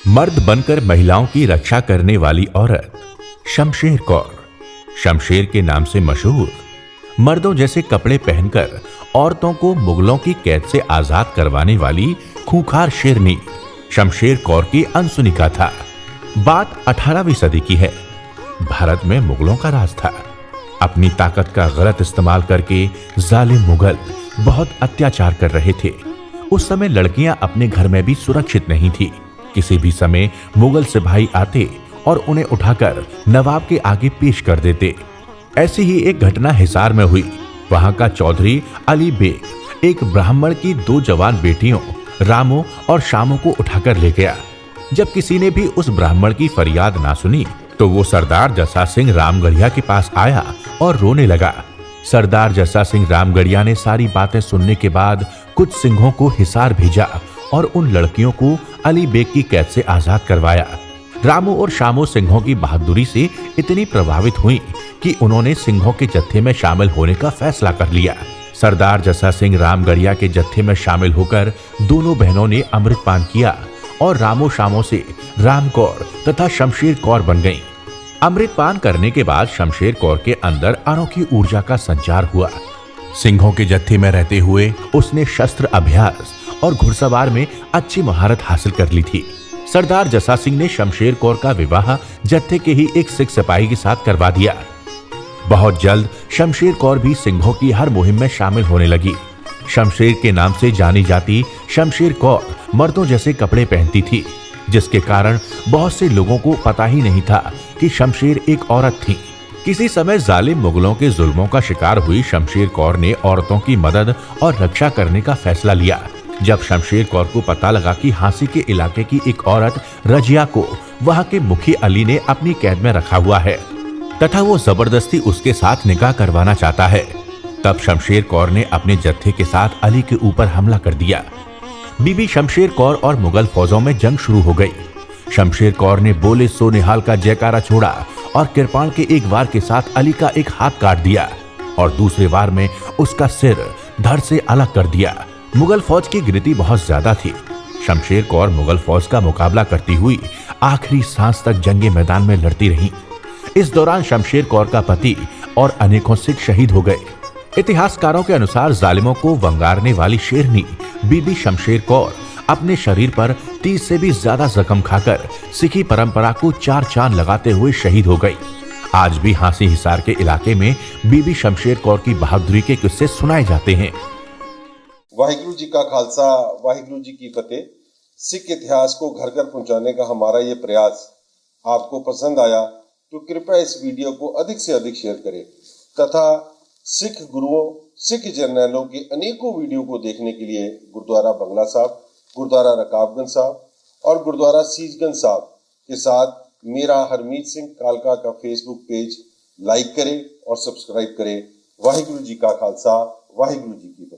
मर्द बनकर महिलाओं की रक्षा करने वाली औरत शमशेर कौर, शमशेर के नाम से मशहूर, मर्दों जैसे कपड़े पहनकर औरतों को मुगलों की कैद से आजाद करवाने वाली खूंखार शेरनी शमशेर कौर की अनसुनी गाथा। बात 18वीं सदी की है। भारत में मुगलों का राज था। अपनी ताकत का गलत इस्तेमाल करके जालिम मुगल बहुत अत्याचार कर रहे थे। उस समय लड़कियां अपने घर में भी सुरक्षित नहीं थी। किसी भी समय मुगल सिपाही आते और उन्हें उठाकर नवाब के आगे पेश कर देते। ऐसी ही एक घटना हिसार में हुई। वहां का चौधरी अली बेग एक ब्राह्मण की 2 जवान बेटियों रामो और शामो को उठाकर ले गया। जब किसी ने भी उस ब्राह्मण की फरियाद ना सुनी तो वो सरदार जस्सा सिंह रामगढ़िया के पास आया और रोने लगा। सरदार जस्सा सिंह रामगढ़िया ने सारी बातें सुनने के बाद कुछ सिंहों को हिसार भेजा और उन लड़कियों को अली बेग की कैद से आजाद करवाया। रामो और शामो सिंहों की बहादुरी से इतनी प्रभावित हुई कि उन्होंने सिंहों के जत्थे में शामिल होने का फैसला कर लिया। सरदार जस्सा सिंह रामगढ़िया के जत्थे में शामिल होकर दोनों बहनों ने अमृतपान किया और रामो शामो से राम कौर तथा शमशेर कौर बन गईं। अमृतपान करने के बाद शमशेर कौर के अंदर अनोखी ऊर्जा का संचार हुआ। सिंहों के जत्थे में रहते हुए उसने शस्त्र अभ्यास और घुड़सवार में अच्छी महारत हासिल कर ली थी। सरदार जस्सा सिंह ने शमशेर कौर का विवाह जत्थे के ही एक सिख सिपाही के साथ करवा दिया। बहुत जल्द शमशेर कौर भी सिंहों की हर मुहिम में शामिल होने लगी। शमशेर के नाम से जानी जाती शमशेर कौर मर्दों जैसे कपड़े पहनती थी, जिसके कारण बहुत से लोगों को पता ही नहीं था कि शमशेर एक औरत थी। किसी समय जालिम मुगलों के जुल्मों का शिकार हुई शमशेर कौर ने औरतों की मदद और रक्षा करने का फैसला लिया। जब शमशेर कौर को पता लगा कि हांसी के इलाके की एक औरत रजिया को वहां के मुखी अली ने अपनी कैद में रखा हुआ है तथा वो जबरदस्ती उसके साथ निकाह करवाना चाहता है, तब शमशेर कौर ने अपने जत्थे के साथ अली के ऊपर हमला कर दिया। बीबी शमशेर कौर और मुगल फौजों में जंग शुरू हो गई। शमशेर कौर ने बोले सो निहाल का जयकारा छोड़ा और कृपाण के एक वार के साथ अली का एक हाथ काट दिया और दूसरे वार में उसका सिर धड़ से अलग कर दिया। मुगल फौज की गिनती बहुत ज्यादा थी। शमशेर कौर मुगल फौज का मुकाबला करती हुई आखिरी सांस तक जंगे मैदान में लड़ती रही। इस दौरान शमशेर कौर का पति और अनेकों सिख शहीद हो गए। इतिहासकारों के अनुसार जालिमों को वंगारने वाली शेरनी बीबी शमशेर कौर अपने शरीर पर 30 से भी ज्यादा जख्म खाकर सिखी परंपरा को 4 चांद लगाते हुए शहीद हो गई। आज भी हांसी हिसार के इलाके में बीबी शमशेर कौर की बहादुरी के किस्से सुनाए जाते हैं। वाहिगुरु जी का खालसा, वाहिगुरु जी की फतेह। सिख इतिहास को घर घर पहुंचाने का हमारा ये प्रयास आपको पसंद आया तो कृपया इस वीडियो को अधिक से अधिक शेयर करें तथा सिख गुरुओं, सिख जर्नैलों के अनेकों वीडियो को देखने के लिए गुरुद्वारा बंगला साहब, गुरुद्वारा रकाबगंज साहब और गुरुद्वारा सीसगंज साहब के साथ मेरा हरमीत सिंह कालका का फेसबुक पेज लाइक करें और सब्सक्राइब करें। वाहिगुरु जी का खालसा, वाहिगुरु जी की फतेह।